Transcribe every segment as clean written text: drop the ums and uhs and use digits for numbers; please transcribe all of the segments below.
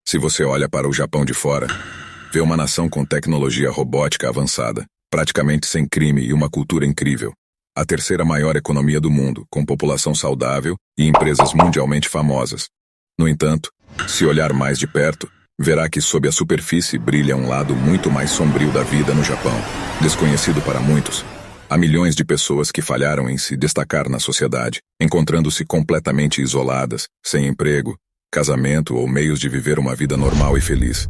Se você olha para o Japão de fora, vê uma nação com tecnologia robótica avançada, praticamente sem crime e uma cultura incrível. A terceira maior economia do mundo, com população saudável e empresas mundialmente famosas. No entanto, se olhar mais de perto, verá que sob a superfície brilha um lado muito mais sombrio da vida no Japão, desconhecido para muitos. Há milhões de pessoas que falharam em se destacar na sociedade, encontrando-se completamente isoladas, sem emprego, casamento ou meios de viver uma vida normal e feliz.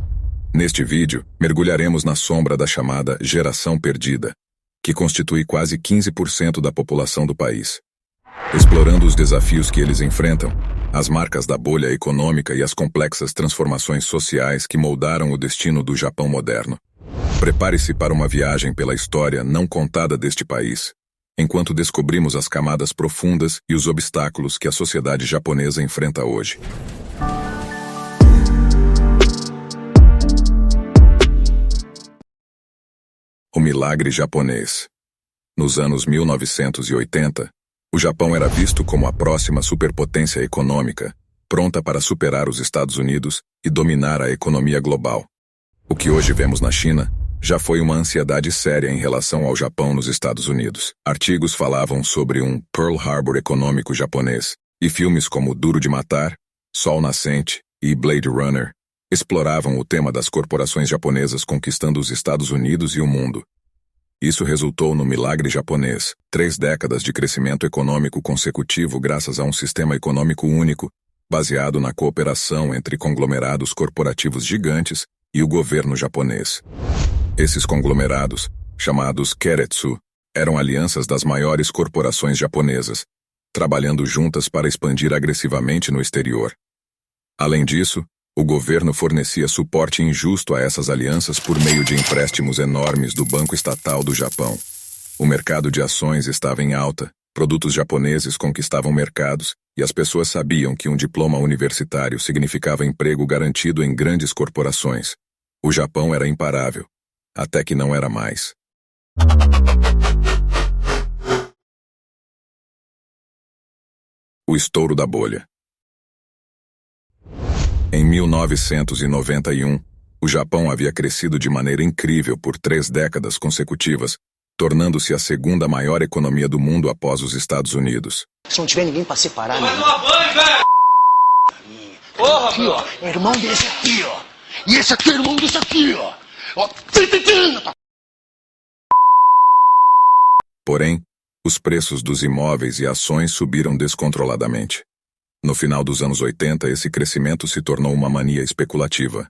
Neste vídeo, mergulharemos na sombra da chamada geração perdida, que constitui quase 15% da população do país. Explorando os desafios que eles enfrentam, as marcas da bolha econômica e as complexas transformações sociais que moldaram o destino do Japão moderno. Prepare-se para uma viagem pela história não contada deste país, enquanto descobrimos as camadas profundas e os obstáculos que a sociedade japonesa enfrenta hoje. O milagre japonês. Nos anos 1980, o Japão era visto como a próxima superpotência econômica, pronta para superar os Estados Unidos e dominar a economia global. O que hoje vemos na China já foi uma ansiedade séria em relação ao Japão nos Estados Unidos. Artigos falavam sobre um Pearl Harbor econômico japonês, e filmes como Duro de Matar, Sol Nascente e Blade Runner exploravam o tema das corporações japonesas conquistando os Estados Unidos e o mundo. Isso resultou no milagre japonês, 3 décadas de crescimento econômico consecutivo graças a um sistema econômico único, baseado na cooperação entre conglomerados corporativos gigantes e o governo japonês. Esses conglomerados, chamados Keiretsu, eram alianças das maiores corporações japonesas, trabalhando juntas para expandir agressivamente no exterior. Além disso, o governo fornecia suporte injusto a essas alianças por meio de empréstimos enormes do Banco Estatal do Japão. O mercado de ações estava em alta, produtos japoneses conquistavam mercados, e as pessoas sabiam que um diploma universitário significava emprego garantido em grandes corporações. O Japão era imparável, até que não era mais. O estouro da bolha. Em 1991, o Japão havia crescido de maneira incrível por 3 décadas consecutivas, tornando-se a segunda maior economia do mundo após os Estados Unidos. Se não tiver ninguém pra separar, vai tomar banho, velho! Porra, aqui, ó, é irmão desse aqui, ó. E esse aqui é irmão desse aqui, ó. Ó, Porém, os preços dos imóveis e ações subiram descontroladamente. No final dos anos 80, esse crescimento se tornou uma mania especulativa,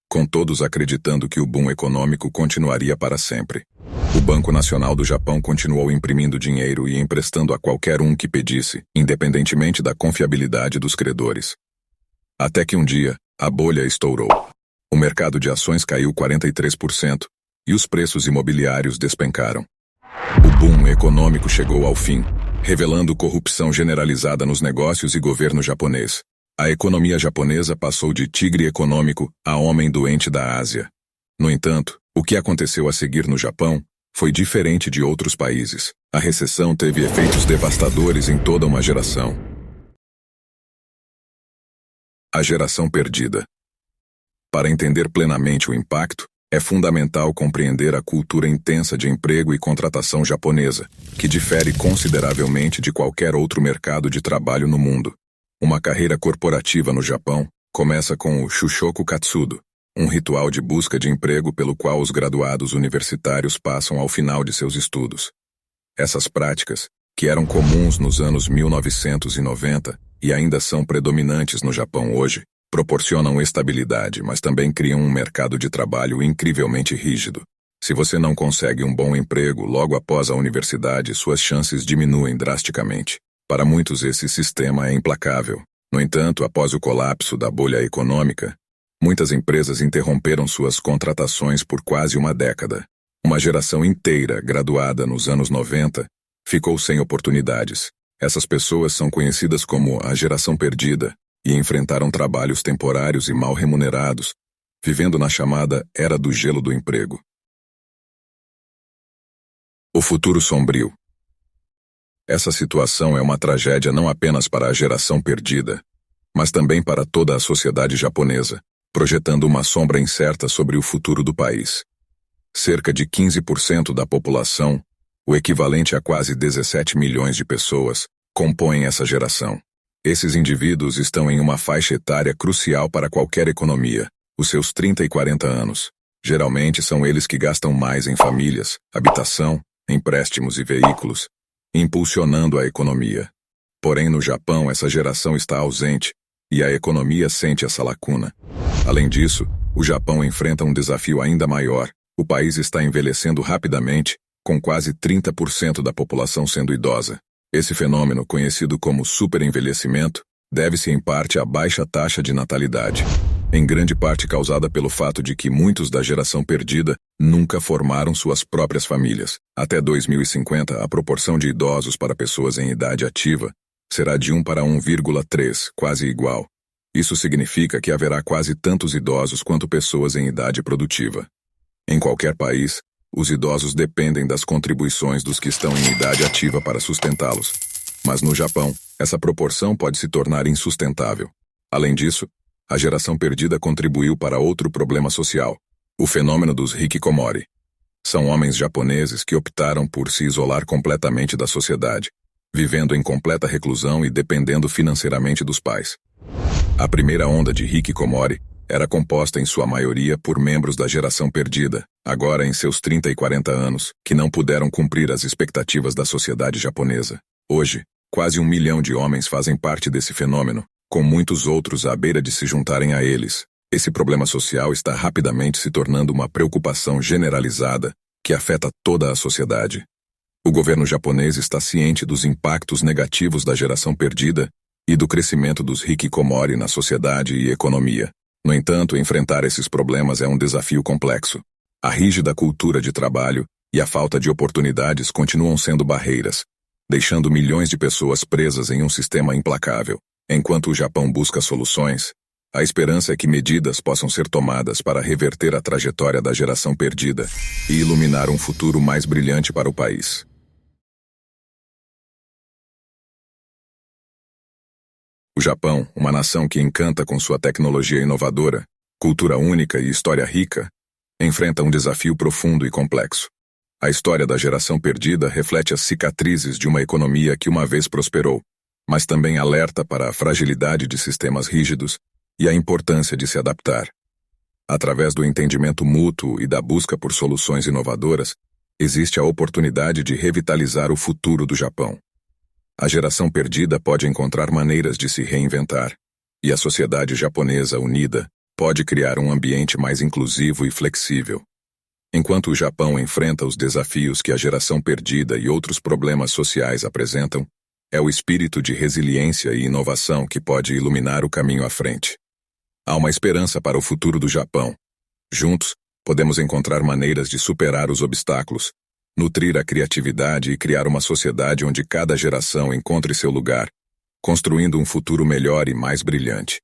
com todos acreditando que o boom econômico continuaria para sempre. O Banco Nacional do Japão continuou imprimindo dinheiro e emprestando a qualquer um que pedisse, independentemente da confiabilidade dos credores. Até que um dia, a bolha estourou. O mercado de ações caiu 43% e os preços imobiliários despencaram. O boom econômico chegou ao fim, revelando corrupção generalizada nos negócios e governo japonês. A economia japonesa passou de tigre econômico a homem doente da Ásia. No entanto, o que aconteceu a seguir no Japão foi diferente de outros países. A recessão teve efeitos devastadores em toda uma geração. A geração perdida. Para entender plenamente o impacto, é fundamental compreender a cultura intensa de emprego e contratação japonesa, que difere consideravelmente de qualquer outro mercado de trabalho no mundo. Uma carreira corporativa no Japão começa com o Shushoku Katsudo, um ritual de busca de emprego pelo qual os graduados universitários passam ao final de seus estudos. Essas práticas, que eram comuns nos anos 1990 e ainda são predominantes no Japão hoje, proporcionam estabilidade, mas também criam um mercado de trabalho incrivelmente rígido. Se você não consegue um bom emprego logo após a universidade, suas chances diminuem drasticamente. Para muitos, esse sistema é implacável. No entanto, após o colapso da bolha econômica, muitas empresas interromperam suas contratações por quase uma década. Uma geração inteira, graduada nos anos 90, ficou sem oportunidades. Essas pessoas são conhecidas como a geração perdida, e enfrentaram trabalhos temporários e mal remunerados, vivendo na chamada Era do Gelo do Emprego. O futuro sombrio. Essa situação é uma tragédia não apenas para a geração perdida, mas também para toda a sociedade japonesa, projetando uma sombra incerta sobre o futuro do país. Cerca de 15% da população, o equivalente a quase 17 milhões de pessoas, compõem essa geração. Esses indivíduos estão em uma faixa etária crucial para qualquer economia, os seus 30 e 40 anos. Geralmente são eles que gastam mais em famílias, habitação, empréstimos e veículos, impulsionando a economia. Porém, no Japão, essa geração está ausente, e a economia sente essa lacuna. Além disso, o Japão enfrenta um desafio ainda maior. O país está envelhecendo rapidamente, com quase 30% da população sendo idosa. Esse fenômeno, conhecido como superenvelhecimento, deve-se em parte à baixa taxa de natalidade, em grande parte causada pelo fato de que muitos da geração perdida nunca formaram suas próprias famílias. Até 2050, a proporção de idosos para pessoas em idade ativa será de 1 para 1,3, quase igual. Isso significa que haverá quase tantos idosos quanto pessoas em idade produtiva. Em qualquer país, os idosos dependem das contribuições dos que estão em idade ativa para sustentá-los. Mas no Japão, essa proporção pode se tornar insustentável. Além disso, a geração perdida contribuiu para outro problema social, o fenômeno dos hikikomori. São homens japoneses que optaram por se isolar completamente da sociedade, vivendo em completa reclusão e dependendo financeiramente dos pais. A primeira onda de hikikomori era composta em sua maioria por membros da geração perdida, agora em seus 30 e 40 anos, que não puderam cumprir as expectativas da sociedade japonesa. Hoje, quase 1 milhão de homens fazem parte desse fenômeno, com muitos outros à beira de se juntarem a eles. Esse problema social está rapidamente se tornando uma preocupação generalizada que afeta toda a sociedade. O governo japonês está ciente dos impactos negativos da geração perdida e do crescimento dos hikikomori na sociedade e economia. No entanto, enfrentar esses problemas é um desafio complexo. A rígida cultura de trabalho e a falta de oportunidades continuam sendo barreiras, deixando milhões de pessoas presas em um sistema implacável. Enquanto o Japão busca soluções, a esperança é que medidas possam ser tomadas para reverter a trajetória da geração perdida e iluminar um futuro mais brilhante para o país. O Japão, uma nação que encanta com sua tecnologia inovadora, cultura única e história rica, enfrenta um desafio profundo e complexo. A história da geração perdida reflete as cicatrizes de uma economia que uma vez prosperou, mas também alerta para a fragilidade de sistemas rígidos e a importância de se adaptar. Através do entendimento mútuo e da busca por soluções inovadoras, existe a oportunidade de revitalizar o futuro do Japão. A geração perdida pode encontrar maneiras de se reinventar, e a sociedade japonesa unida pode criar um ambiente mais inclusivo e flexível. Enquanto o Japão enfrenta os desafios que a geração perdida e outros problemas sociais apresentam, é o espírito de resiliência e inovação que pode iluminar o caminho à frente. Há uma esperança para o futuro do Japão. Juntos, podemos encontrar maneiras de superar os obstáculos, nutrir a criatividade e criar uma sociedade onde cada geração encontre seu lugar, construindo um futuro melhor e mais brilhante.